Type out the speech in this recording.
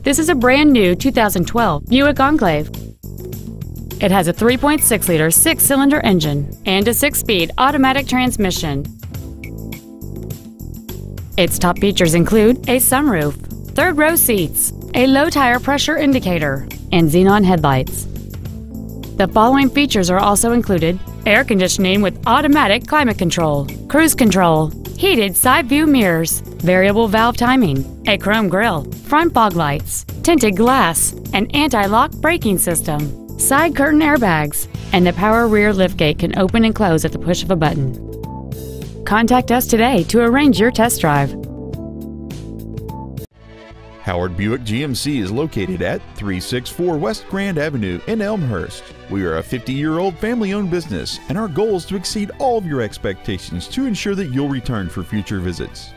This is a brand new 2012 Buick Enclave. It has a 3.6-liter six-cylinder engine and a 6-speed automatic transmission. Its top features include a sunroof, third-row seats, a low-tire pressure indicator, and xenon headlights. The following features are also included: air conditioning with automatic climate control, cruise control, heated side-view mirrors, variable valve timing, a chrome grille, front fog lights, tinted glass, an anti-lock braking system, side curtain airbags, and the power rear liftgate can open and close at the push of a button. Contact us today to arrange your test drive. Howard Buick GMC is located at 364 West Grand Avenue in Elmhurst. We are a 50-year-old family-owned business, and our goal is to exceed all of your expectations to ensure that you'll return for future visits.